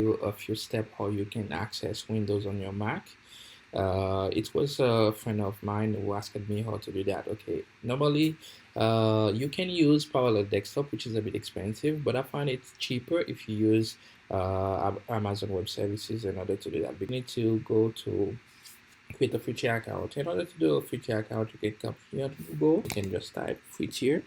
a few steps how you can access Windows on your Mac. It was a friend of mine who asked me how to do that. Okay, normally you can use Parallel Desktop, which is a bit expensive, but I find it cheaper if you use Amazon Web Services in order to do that. We need to go to create a free tier account. In order to do a free tier account, you can come here to Google. You can just type free tier.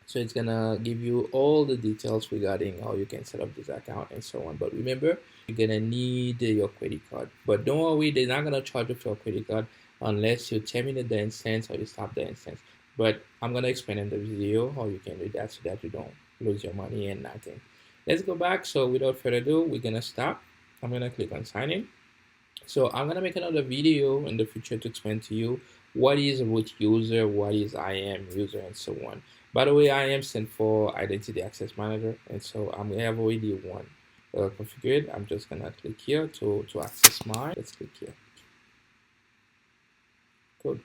So it's gonna give you all the details regarding how you can set up this account and so on. But remember, you're gonna need your credit card. But don't worry, they're not gonna charge you for your credit card unless you terminate the instance or you stop the instance. But I'm gonna explain in the video how you can do that so that you don't lose your money and nothing. Let's go back. So without further ado, we're gonna stop. I'm gonna click on sign in. So I'm gonna make another video in the future to explain to you what is root user, what is IAM user, and so on. By the way, IAM stands for Identity Access Manager, and so I have already one configured. I'm just gonna click here to access mine. Let's click here. Good.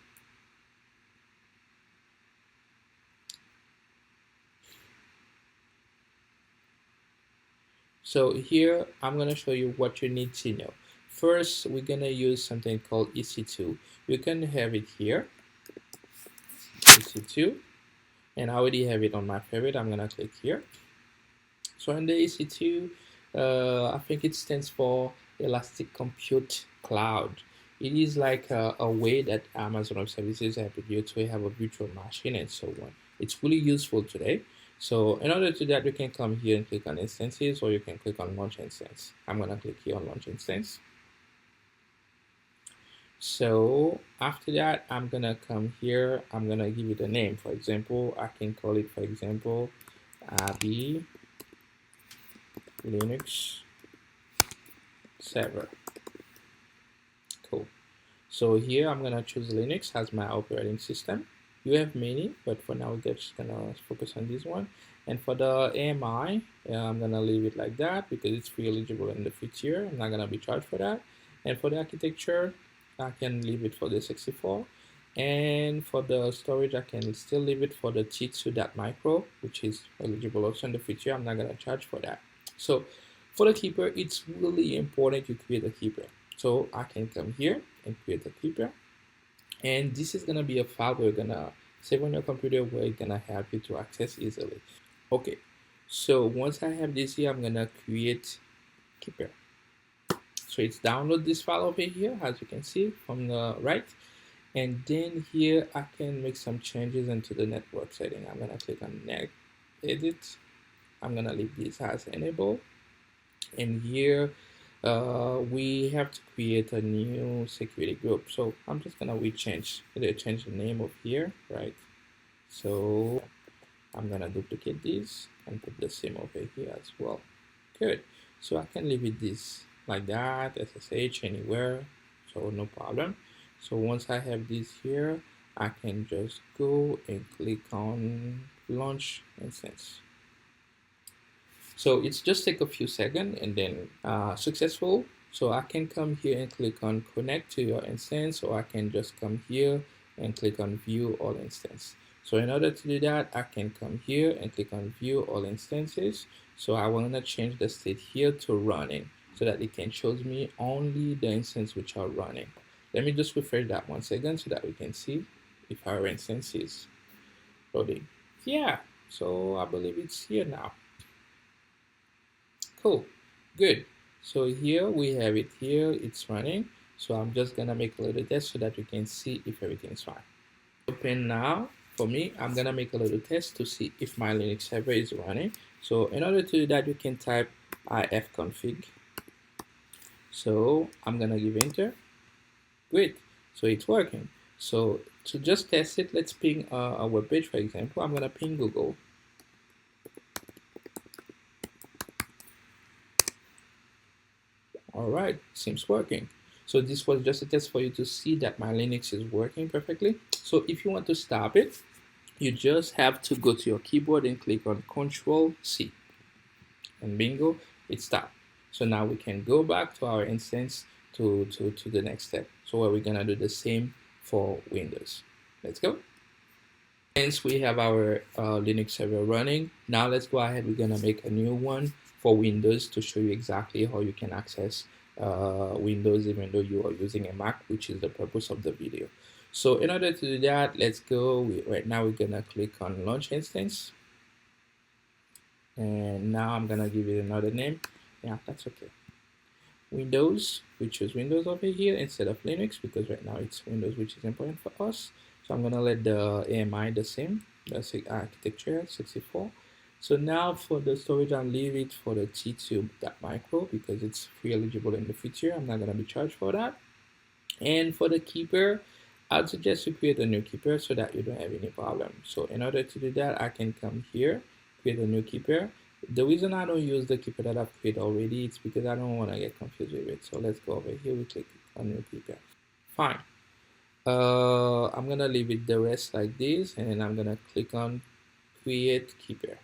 So here I'm gonna show you what you need to know. First, we're gonna use something called EC2. You can have it here, EC2, and I already have it on my favorite. I'm gonna click here. So in the EC2, I think it stands for Elastic Compute Cloud. It is like a way that Amazon Web Services have you to have a virtual machine and so on. It's really useful today. So in order to do that, you can come here and click on instances, or you can click on launch instance. I'm gonna click here on launch instance. So after that, I'm gonna come here. I'm gonna give it a name. For example, I can call it, for example, AB Linux server. Cool. So here I'm gonna choose Linux as my operating system. You have many, but for now we're just gonna focus on this one. And for the AMI, I'm gonna leave it like that because it's free eligible in the future. I'm not gonna be charged for that. And for the architecture, I can leave it for the 64. And for the storage, I can still leave it for the T2.micro, which is eligible also in the future. I'm not gonna charge for that. So for the keeper, it's really important to create a keeper. So I can come here and create a keeper. And this is gonna be a file we're gonna save on your computer where it's gonna help you to access easily. Okay, so once I have this here, I'm gonna create keeper. So it's download this file over here, as you can see from the right. And then here I can make some changes into the network setting. I'm gonna click on net edit. I'm gonna leave this as enable. And here we have to create a new security group. So I'm just gonna change the name of here, right? So I'm gonna duplicate this and put the same over here as well. Good. So I can leave it this like that, SSH anywhere, so no problem. So once I have this here, I can just go and click on launch instance. So it's just take a few seconds and then successful. So I can come here and click on connect to your instance, or I can just come here and click on view all instance. So in order to do that, I can come here and click on view all instances. So I want to change the state here to running so that it can show me only the instance which are running. Let me just refresh that once again so that we can see if our instance is loading. Yeah, so I believe it's here now. Cool, good. So here we have it here, it's running. So I'm just gonna make a little test so that we can see if everything's fine. Open now. For me, I'm gonna make a little test to see if my Linux server is running. So in order to do that, you can type ifconfig. So I'm gonna give enter. Great, so it's working. So to just test it, let's ping a web page, for example. I'm gonna ping Google. All right, seems working. So this was just a test for you to see that my Linux is working perfectly. So if you want to stop it, you just have to go to your keyboard and click on Control-C. And bingo, it stopped. So now we can go back to our instance to the next step. So we're gonna do the same for Windows. Let's go. Since we have our Linux server running, now let's go ahead. We're gonna make a new one for Windows to show you exactly how you can access Windows even though you are using a Mac, which is the purpose of the video. So in order to do that, let's go. Right now we're gonna click on launch instance, and now I'm gonna give it another name. Yeah, that's okay. Windows, we choose Windows over here instead of Linux because right now it's Windows, which is important for us. So I'm gonna let the AMI the same, the architecture 64. So now for the storage, I'll leave it for the T2.micro because it's free eligible in the future. I'm not gonna be charged for that. And for the keeper, I'd suggest you create a new keeper so that you don't have any problem. So in order to do that, I can come here, create a new keeper. The reason I don't use the keeper that I've created already, it's because I don't want to get confused with it. So let's go over here, we click on new keeper. Fine. I'm gonna leave it the rest like this, and then I'm gonna click on create keeper.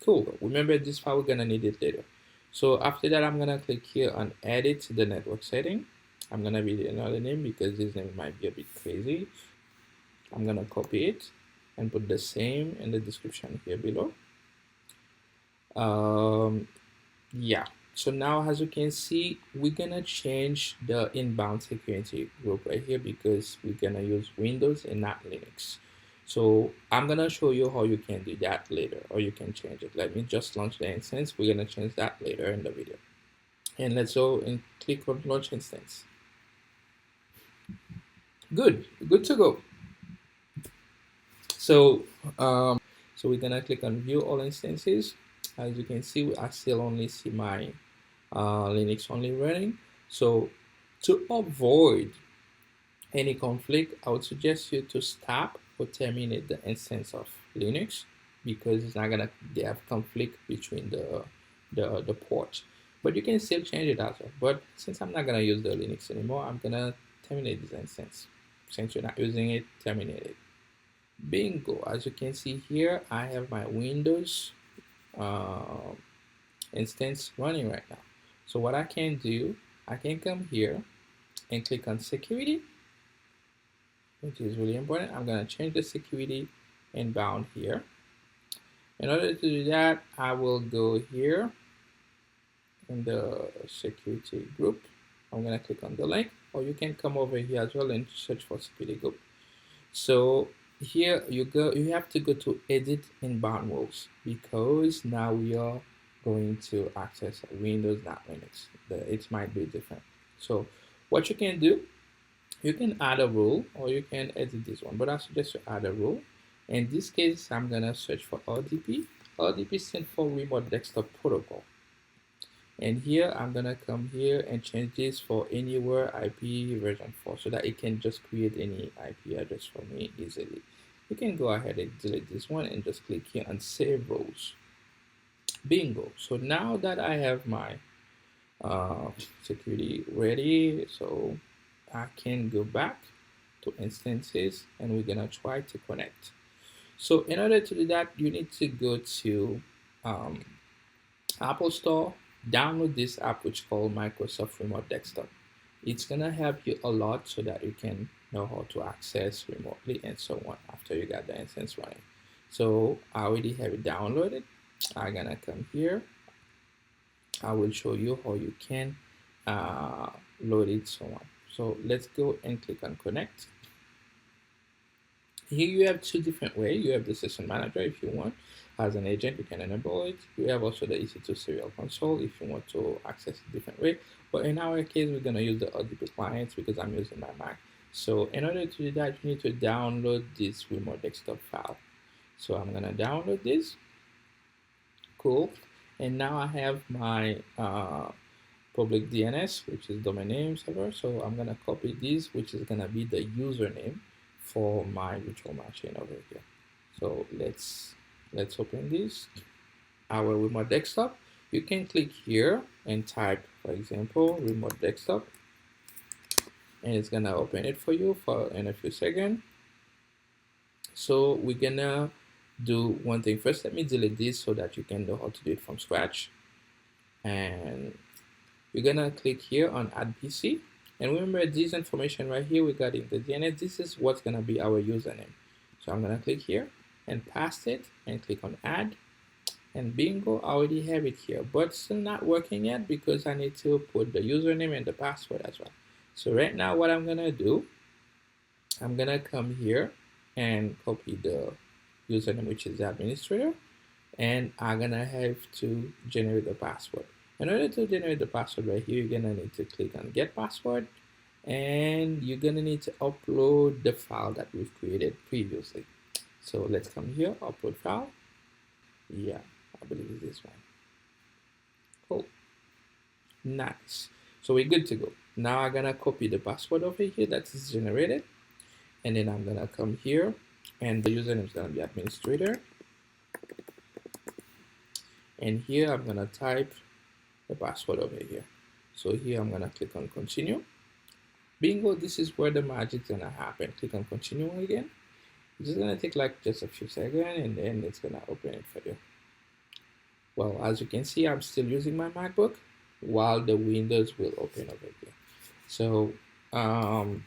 Cool. Remember this file, we're gonna need it later. So after that, I'm gonna click here on edit the network setting. I'm gonna read another name because this name might be a bit crazy. I'm gonna copy it and put the same in the description here below. Yeah, so now as you can see, we're gonna change the inbound security group right here because we're gonna use Windows and not Linux. So I'm gonna show you how you can do that later, or you can change it. Let me just launch the instance. We're gonna change that later in the video. And let's go and click on launch instance. Good to go. So so we're gonna click on view all instances. As you can see, I still only see my Linux only running. So to avoid any conflict, I would suggest you to stop or terminate the instance of Linux because it's not gonna have conflict between the ports. But you can still change it as well. But since I'm not gonna use the Linux anymore, I'm gonna terminate this instance. Since you're not using it, terminate it. Bingo! As you can see here, I have my Windows instance running right now. So what I can do, I can come here and click on security, which is really important. I'm going to change the security inbound here. In order to do that, I will go here in the security group. I'm going to click on the link, or you can come over here as well and search for security group. So here you have to go to edit inbound rules because now we are going to access Windows, not Linux. It might be different. So what you can do, you can add a rule or you can edit this one, but I suggest you add a rule. In this case, I'm gonna search for RDP. RDP stands for Remote Desktop Protocol. And here I'm gonna come here and change this for anywhere IP version 4 so that it can just create any IP address for me easily. You can go ahead and delete this one and just click here on save rules. Bingo. So now that I have my security ready, so I can go back to instances and we're gonna try to connect. So in order to do that, you need to go to Apple Store, download this app which is called Microsoft Remote Desktop. It's gonna help you a lot so that you can know how to access remotely and so on after you got the instance running. So I already have it downloaded. I'm gonna come here. I will show you how you can load it, so on. So let's go and click on connect. Here you have two different ways. You have the session manager if you want. As an agent, you can enable it. You have also the EC2 serial console if you want to access a different way. But in our case, we're gonna use the RDP clients because I'm using my Mac. So in order to do that, you need to download this remote desktop file. So I'm gonna download this. Cool. And now I have my public DNS, which is domain name server. So I'm gonna copy this, which is gonna be the username for my virtual machine over here. So let's open this. Our remote desktop. You can click here and type, for example, remote desktop, and it's gonna open it for you in a few seconds. So we're gonna do one thing first. Let me delete this so that you can know how to do it from scratch. And we're gonna click here on add PC. And remember this information right here regarding the DNS, this is what's gonna be our username. So I'm gonna click here and paste it and click on add. and bingo, I already have it here, but still not working yet because I need to put the username and the password as well. So right now what I'm gonna do, I'm gonna come here and copy the username, which is the administrator, and I'm gonna have to generate the password. In order to generate the password right here, you're gonna need to click on get password, and you're gonna need to upload the file that we've created previously. So let's come here, upload file. Yeah, I believe it's this one. Cool. Nice. So we're good to go. Now I'm gonna copy the password over here that is generated, and then I'm gonna come here, and the username is gonna be administrator. And here I'm gonna type the password over here. So here I'm gonna click on continue. Bingo, this is where the magic's gonna happen. Click on continue again. It's just gonna take like just a few seconds, and then it's gonna open it for you. Well, as you can see, I'm still using my MacBook while the Windows will open over here. So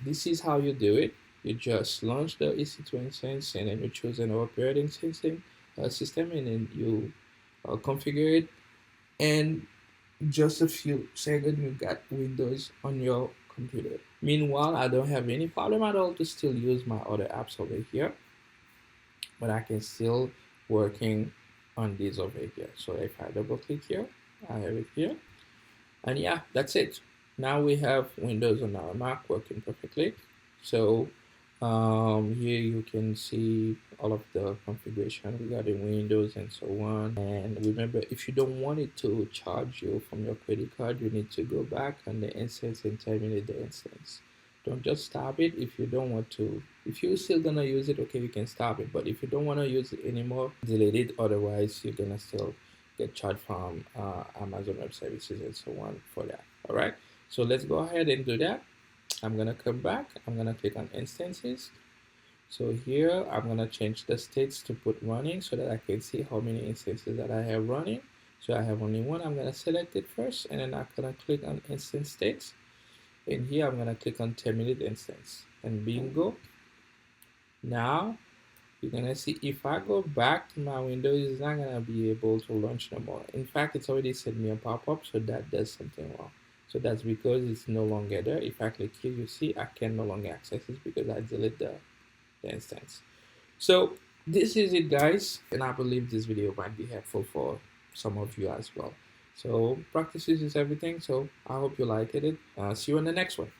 this is how you do it. You just launch the EC2 instance, and then you choose an operating system, and then you configure it, and just a few seconds you got Windows on your computer. Meanwhile, I don't have any problem at all to still use my other apps over here, but I can still working on these over here. So if I double click here, I have it here, and yeah, that's it. Now we have Windows on our Mac working perfectly. So here you can see all of the configuration regarding Windows and so on. And remember, if you don't want it to charge you from your credit card, you need to go back on the instance and terminate the instance. Don't just stop it if you don't want to. If you're still gonna use it, okay, you can stop it. But if you don't want to use it anymore, delete it. Otherwise, you're gonna still get charged from Amazon Web Services and so on for that. All right. So let's go ahead and do that. I'm gonna come back. I'm gonna click on instances. So here I'm gonna change the states to put running so that I can see how many instances that I have running. So I have only one. I'm gonna select it first, and then I'm gonna click on instance states. And here I'm gonna click on terminate instance, and bingo. Now you're gonna see if I go back to my Windows, it's not gonna be able to launch no more. In fact, it's already sent me a pop-up, so that does something wrong. So that's because it's no longer there. If I click here, you see I can no longer access it because I delete the instance. So this is it, guys, and I believe this video might be helpful for some of you as well. So practice is everything. So I hope you liked it. See you in the next one.